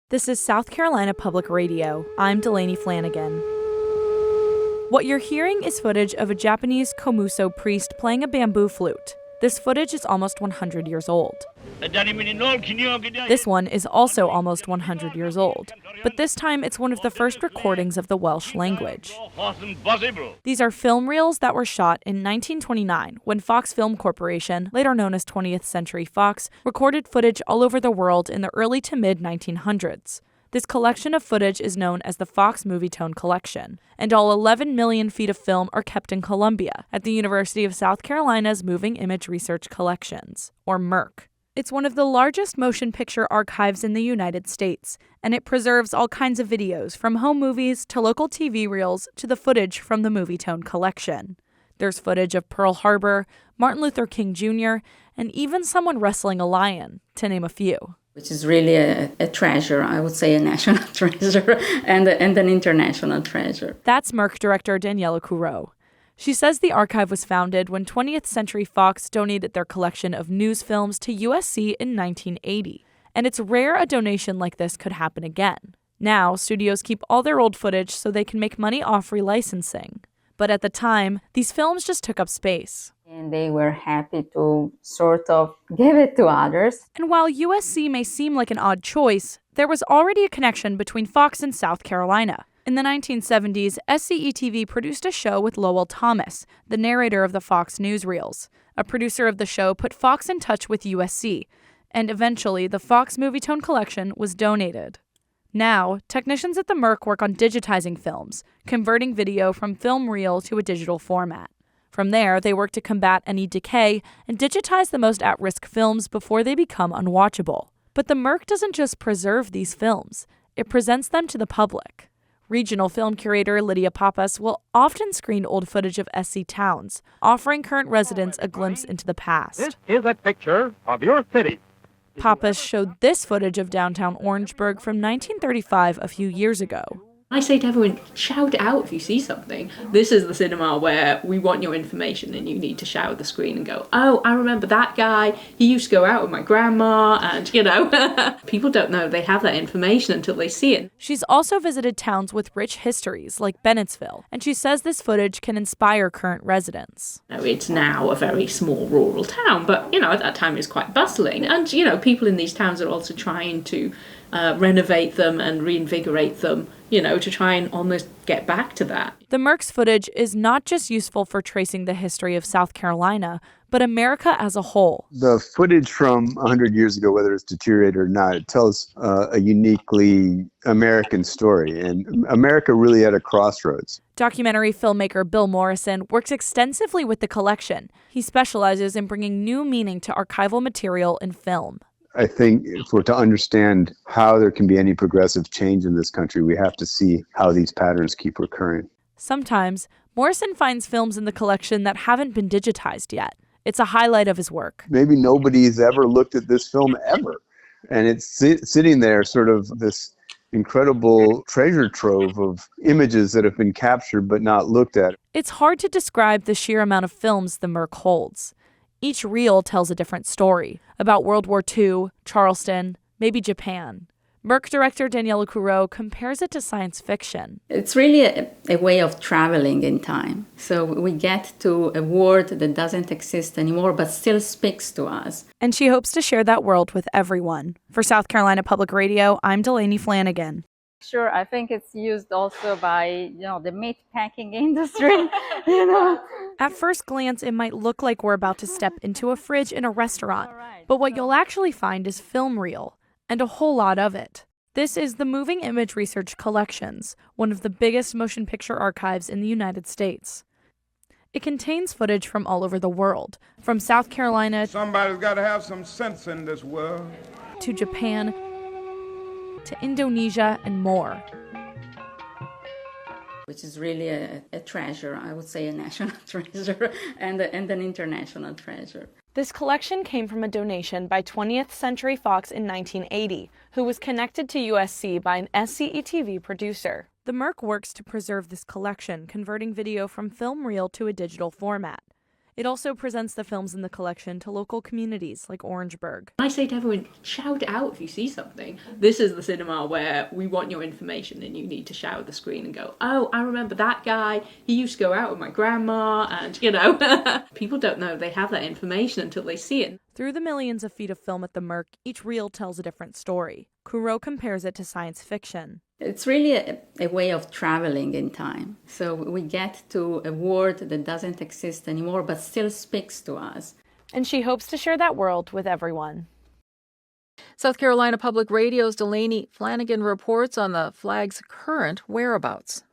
This is South Carolina Public Radio. I'm Delaney Flanagan. What you're hearing is footage of a Japanese komuso priest playing a bamboo flute. This footage is almost 100 years old. This one is also almost 100 years old, but this time it's one of the first recordings of the Welsh language. These are film reels that were shot in 1929 when Fox Film Corporation, later known as 20th Century Fox, recorded footage all over the world in the early to mid-1900s. This collection of footage is known as the Fox Movietone Collection, and all 11 million feet of film are kept in Columbia at the University of South Carolina's Moving Image Research Collections, or MERC. It's one of the largest motion picture archives in the United States, and it preserves all kinds of videos from home movies to local TV reels to the footage from the Movietone Collection. There's footage of Pearl Harbor, Martin Luther King Jr., and even someone wrestling a lion, to name a few. Which is really a treasure, I would say a national treasure and an international treasure. That's MERC Director Daniela Couraud. She says the archive was founded when 20th Century Fox donated their collection of news films to USC in 1980. And it's rare a donation like this could happen again. Now, studios keep all their old footage so they can make money off relicensing. But at the time, these films just took up space. And they were happy to sort of give it to others. And while USC may seem like an odd choice, there was already a connection between Fox and South Carolina. In the 1970s, SCETV produced a show with Lowell Thomas, the narrator of the Fox newsreels. A producer of the show put Fox in touch with USC, and eventually the Fox Movietone Collection was donated. Now, technicians at the MERC work on digitizing films, converting video from film reel to a digital format. From there, they work to combat any decay and digitize the most at-risk films before they become unwatchable. But the MERC doesn't just preserve these films, it presents them to the public. Regional film curator Lydia Pappas will often screen old footage of SC towns, offering current residents a glimpse into the past. This is a picture of your city. Pappas showed this footage of downtown Orangeburg from 1935 a few years ago. I say to everyone, shout it out if you see something. This is the cinema where we want your information and you need to shout at the screen and go, oh, I remember that guy. He used to go out with my grandma and, people don't know they have that information until they see it. She's also visited towns with rich histories like Bennettsville, and she says this footage can inspire current residents. It's now a very small rural town, but, at that time it was quite bustling. And, people in these towns are also trying to renovate them and reinvigorate them, to try and almost get back to that. The MERC's footage is not just useful for tracing the history of South Carolina, but America as a whole. The footage from 100 years ago, whether it's deteriorated or not, it tells a uniquely American story, and America really at a crossroads. Documentary filmmaker Bill Morrison works extensively with the collection. He specializes in bringing new meaning to archival material in film. I think to understand how there can be any progressive change in this country, we have to see how these patterns keep recurring. Sometimes, Morrison finds films in the collection that haven't been digitized yet. It's a highlight of his work. Maybe nobody's ever looked at this film ever. And it's sitting there, sort of this incredible treasure trove of images that have been captured but not looked at. It's hard to describe the sheer amount of films the MERC holds. Each reel tells a different story about World War II, Charleston, maybe Japan. MERC director Daniela Couraud compares it to science fiction. It's really a way of traveling in time. So we get to a world that doesn't exist anymore but still speaks to us. And she hopes to share that world with everyone. For South Carolina Public Radio, I'm Delaney Flanagan. Sure, I think it's used also by, the meat packing industry, At first glance, it might look like we're about to step into a fridge in a restaurant, but what you'll actually find is film reel, and a whole lot of it. This is the Moving Image Research Collections, one of the biggest motion picture archives in the United States. It contains footage from all over the world, from South Carolina Somebody's got to have some sense in this world. to Japan to Indonesia and more. Which is really a treasure, I would say a national treasure and an international treasure. This collection came from a donation by 20th Century Fox in 1980, who was connected to USC by an SCETV producer. The MERC works to preserve this collection, converting video from film reel to a digital format. It also presents the films in the collection to local communities like Orangeburg. I say to everyone, shout it out if you see something. This is the cinema where we want your information and you need to shout at the screen and go, oh, I remember that guy. He used to go out with my grandma and, people don't know they have that information until they see it. Through the millions of feet of film at the Merc, each reel tells a different story. Courreau compares it to science fiction. It's really a way of traveling in time. So we get to a world that doesn't exist anymore, but still speaks to us. And she hopes to share that world with everyone. South Carolina Public Radio's Delaney Flanagan reports on the flag's current whereabouts.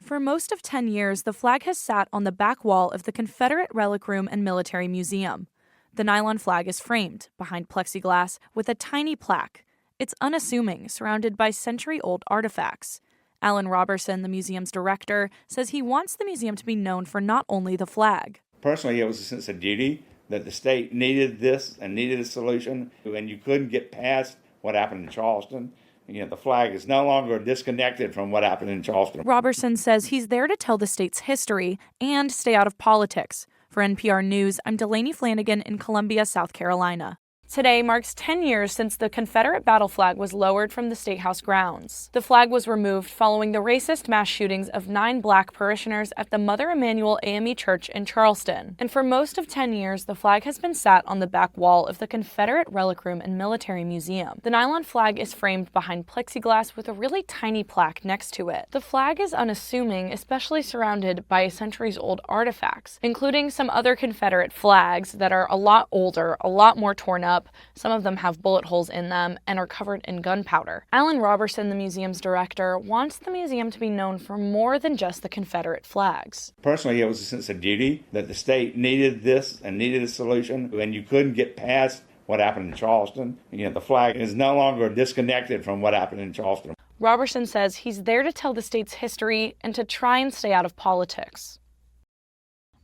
For most of 10 years, the flag has sat on the back wall of the Confederate Relic Room and Military Museum. The nylon flag is framed behind plexiglass with a tiny plaque. It's unassuming, surrounded by century-old artifacts. Alan Robertson, the museum's director, says he wants the museum to be known for not only the flag. Personally, it was a sense of duty that the state needed this and needed a solution, and you couldn't get past what happened in Charleston. The flag is no longer disconnected from what happened in Charleston. Robertson says he's there to tell the state's history and stay out of politics. For NPR News, I'm Delaney Flanagan in Columbia, South Carolina. Today marks 10 years since the Confederate Battle Flag was lowered from the Statehouse grounds. The flag was removed following the racist mass shootings of 9 black parishioners at the Mother Emanuel AME Church in Charleston. And for most of 10 years, the flag has been sat on the back wall of the Confederate Relic Room and Military Museum. The nylon flag is framed behind plexiglass with a really tiny plaque next to it. The flag is unassuming, especially surrounded by centuries-old artifacts, including some other Confederate flags that are a lot older, a lot more torn up. Some of them have bullet holes in them and are covered in gunpowder. Alan Robertson, the museum's director, wants the museum to be known for more than just the Confederate flags. Personally, it was a sense of duty that the state needed this and needed a solution, and you couldn't get past what happened in Charleston. The flag is no longer disconnected from what happened in Charleston. Robertson says he's there to tell the state's history and to try and stay out of politics.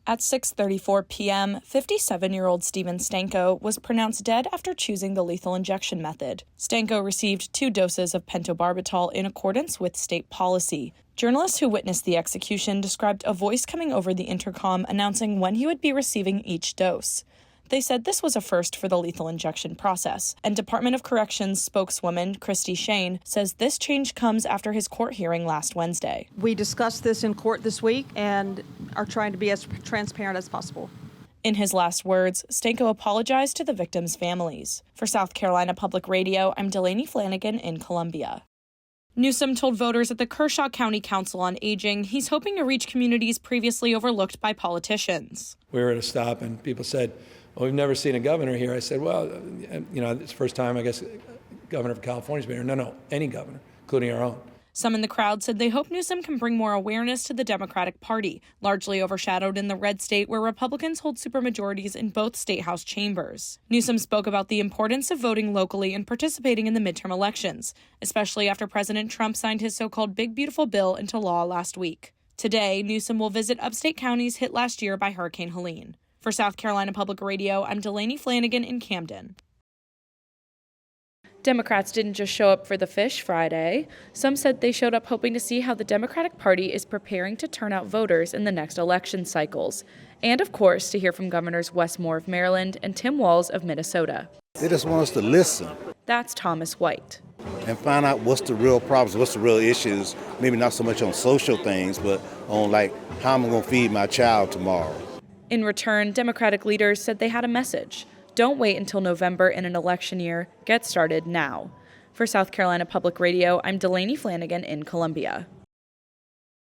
At 6:34 p.m., 57-year-old Stephen Stanko was pronounced dead after choosing the lethal injection method. Stanko received 2 doses of pentobarbital in accordance with state policy. Journalists who witnessed the execution described a voice coming over the intercom announcing when he would be receiving each dose. They said this was a first for the lethal injection process, and Department of Corrections spokeswoman Christy Shane says this change comes after his court hearing last Wednesday. We discussed this in court this week and are trying to be as transparent as possible. In his last words, Stanko apologized to the victims' families. For South Carolina Public Radio, I'm Delaney Flanagan in Columbia. Newsom told voters at the Kershaw County Council on Aging he's hoping to reach communities previously overlooked by politicians. We were at a stop and people said, well, we've never seen a governor here. I said, well, it's the first time, I guess, governor of California's been here. No, any governor, including our own. Some in the crowd said they hope Newsom can bring more awareness to the Democratic Party, largely overshadowed in the red state where Republicans hold supermajorities in both statehouse chambers. Newsom spoke about the importance of voting locally and participating in the midterm elections, especially after President Trump signed his so-called Big Beautiful Bill into law last week. Today, Newsom will visit upstate counties hit last year by Hurricane Helene. For South Carolina Public Radio, I'm Delaney Flanagan in Camden. Democrats didn't just show up for the Fish Friday. Some said they showed up hoping to see how the Democratic Party is preparing to turn out voters in the next election cycles. And, of course, to hear from Governors Wes Moore of Maryland and Tim Walz of Minnesota. They just want us to listen. That's Thomas White. And find out what's the real problems, what's the real issues, maybe not so much on social things, but on, how am I going to feed my child tomorrow? In return, Democratic leaders said they had a message. Don't wait until November in an election year. Get started now. For South Carolina Public Radio, I'm Delaney Flanagan in Columbia.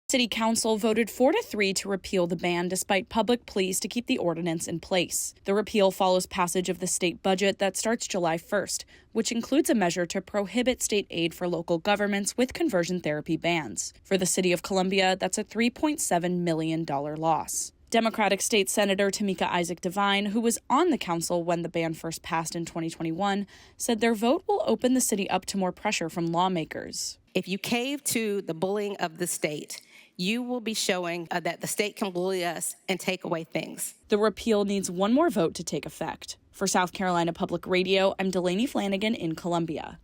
City Council voted 4-3 to repeal the ban despite public pleas to keep the ordinance in place. The repeal follows passage of the state budget that starts July 1st, which includes a measure to prohibit state aid for local governments with conversion therapy bans. For the city of Columbia, that's a $3.7 million loss. Democratic State Senator Tamika Isaac Devine, who was on the council when the ban first passed in 2021, said their vote will open the city up to more pressure from lawmakers. If you cave to the bullying of the state, you will be showing that the state can bully us and take away things. The repeal needs one more vote to take effect. For South Carolina Public Radio, I'm Delaney Flanagan in Columbia.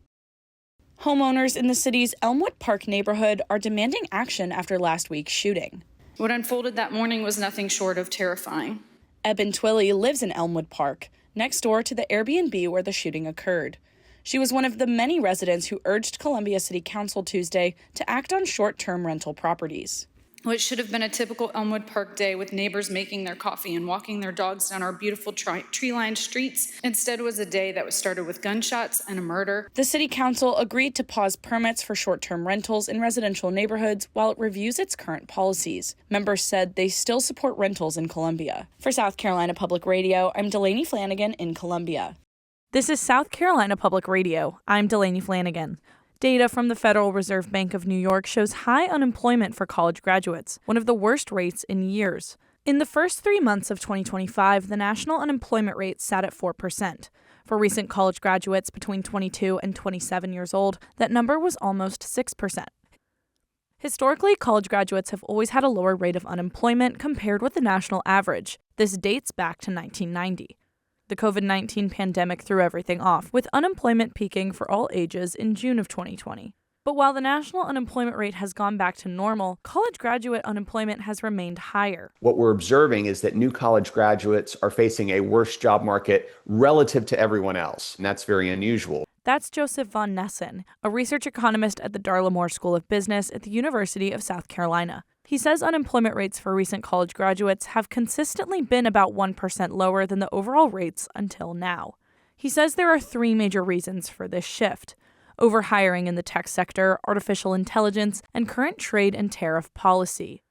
Homeowners in the city's Elmwood Park neighborhood are demanding action after last week's shooting. What unfolded that morning was nothing short of terrifying. Eben Twilley lives in Elmwood Park, next door to the Airbnb where the shooting occurred. She was one of the many residents who urged Columbia City Council Tuesday to act on short-term rental properties. What should have been a typical Elmwood Park day with neighbors making their coffee and walking their dogs down our beautiful tree-lined streets instead was a day that was started with gunshots and a murder. The City Council agreed to pause permits for short-term rentals in residential neighborhoods while it reviews its current policies. Members said they still support rentals in Columbia. For South Carolina Public Radio, I'm Delaney Flanagan in Columbia. This is South Carolina Public Radio. I'm Delaney Flanagan. Data from the Federal Reserve Bank of New York shows high unemployment for college graduates, one of the worst rates in years. In the first 3 months of 2025, the national unemployment rate sat at 4%. For recent college graduates between 22 and 27 years old, that number was almost 6%. Historically, college graduates have always had a lower rate of unemployment compared with the national average. This dates back to 1990. The COVID-19 pandemic threw everything off, with unemployment peaking for all ages in June of 2020. But while the national unemployment rate has gone back to normal, college graduate unemployment has remained higher. What we're observing is that new college graduates are facing a worse job market relative to everyone else, and that's very unusual. That's Joseph Von Nessen, a research economist at the Darla Moore School of Business at the University of South Carolina. He says unemployment rates for recent college graduates have consistently been about 1% lower than the overall rates until now. He says there are 3 major reasons for this shift: overhiring in the tech sector, artificial intelligence, and current trade and tariff policy.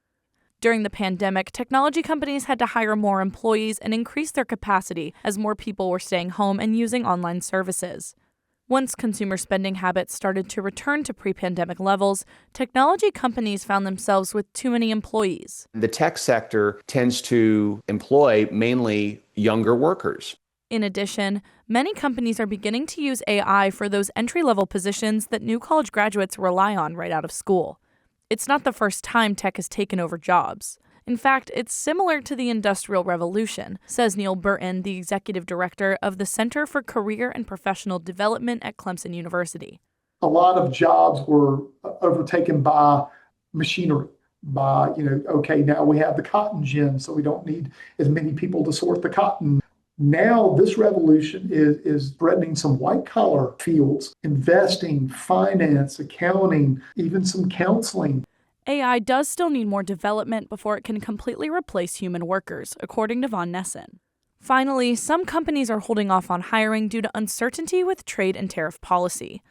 During the pandemic, technology companies had to hire more employees and increase their capacity as more people were staying home and using online services. Once consumer spending habits started to return to pre-pandemic levels, technology companies found themselves with too many employees. The tech sector tends to employ mainly younger workers. In addition, many companies are beginning to use AI for those entry-level positions that new college graduates rely on right out of school. It's not the first time tech has taken over jobs. In fact, it's similar to the Industrial Revolution, says Neil Burton, the executive director of the Center for Career and Professional Development at Clemson University. A lot of jobs were overtaken by machinery, by, okay, now we have the cotton gin, so we don't need as many people to sort the cotton. Now this revolution is threatening some white-collar fields, investing, finance, accounting, even some counseling. AI does still need more development before it can completely replace human workers, according to Von Nessen. Finally, some companies are holding off on hiring due to uncertainty with trade and tariff policy.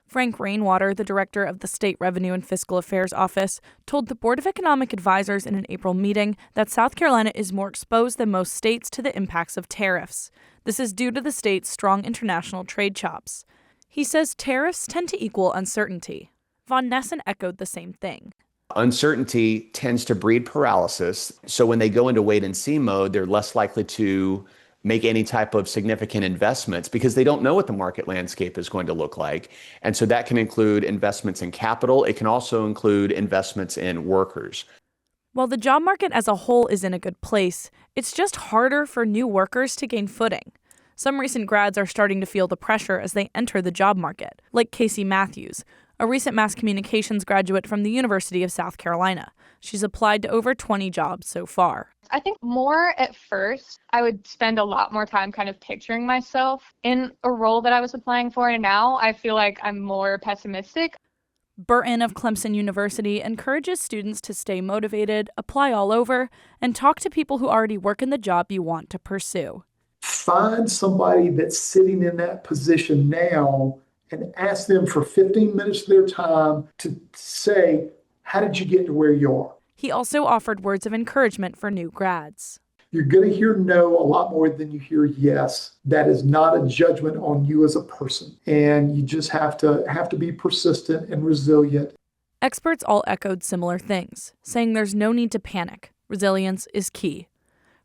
Frank Rainwater, the director of the State Revenue and Fiscal Affairs Office, told the Board of Economic Advisors in an April meeting that South Carolina is more exposed than most states to the impacts of tariffs. This is due to the state's strong international trade chops. He says tariffs tend to equal uncertainty. Von Nessen echoed the same thing. Uncertainty tends to breed paralysis. So when they go into wait-and-see mode, they're less likely to make any type of significant investments because they don't know what the market landscape is going to look like. And so that can include investments in capital. It can also include investments in workers. While the job market as a whole is in a good place, it's just harder for new workers to gain footing. Some recent grads are starting to feel the pressure as they enter the job market, like Casey Matthews, a recent mass communications graduate from the University of South Carolina. She's applied to over 20 jobs so far. I think more at first, I would spend a lot more time kind of picturing myself in a role that I was applying for, and now I feel like I'm more pessimistic. Burton of Clemson University encourages students to stay motivated, apply all over, and talk to people who already work in the job you want to pursue. Find somebody that's sitting in that position now and ask them for 15 minutes of their time to say, how did you get to where you are? He also offered words of encouragement for new grads. You're going to hear no a lot more than you hear yes. That is not a judgment on you as a person. And you just have to be persistent and resilient. Experts all echoed similar things, saying there's no need to panic. Resilience is key.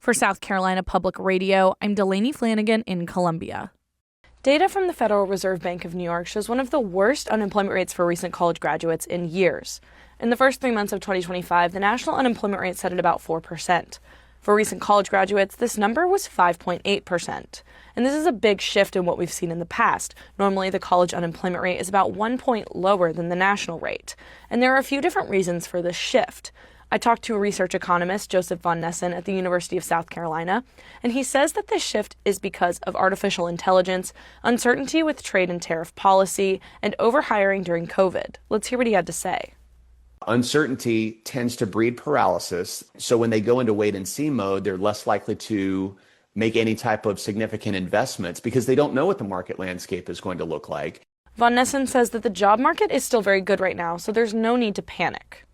For South Carolina Public Radio, I'm Delaney Flanagan in Columbia. Data from the Federal Reserve Bank of New York shows one of the worst unemployment rates for recent college graduates in years. In the first 3 months of 2025, the national unemployment rate sat at about 4%. For recent college graduates, this number was 5.8%. And this is a big shift in what we've seen in the past. Normally, the college unemployment rate is about 1 point lower than the national rate. And there are a few different reasons for this shift. I talked to a research economist, Joseph Von Nessen, at the University of South Carolina, and he says that this shift is because of artificial intelligence, uncertainty with trade and tariff policy, and overhiring during COVID. Let's hear what he had to say. Uncertainty tends to breed paralysis, so when they go into wait-and-see mode, they're less likely to make any type of significant investments because they don't know what the market landscape is going to look like. Von Nessen says that the job market is still very good right now, so there's no need to panic.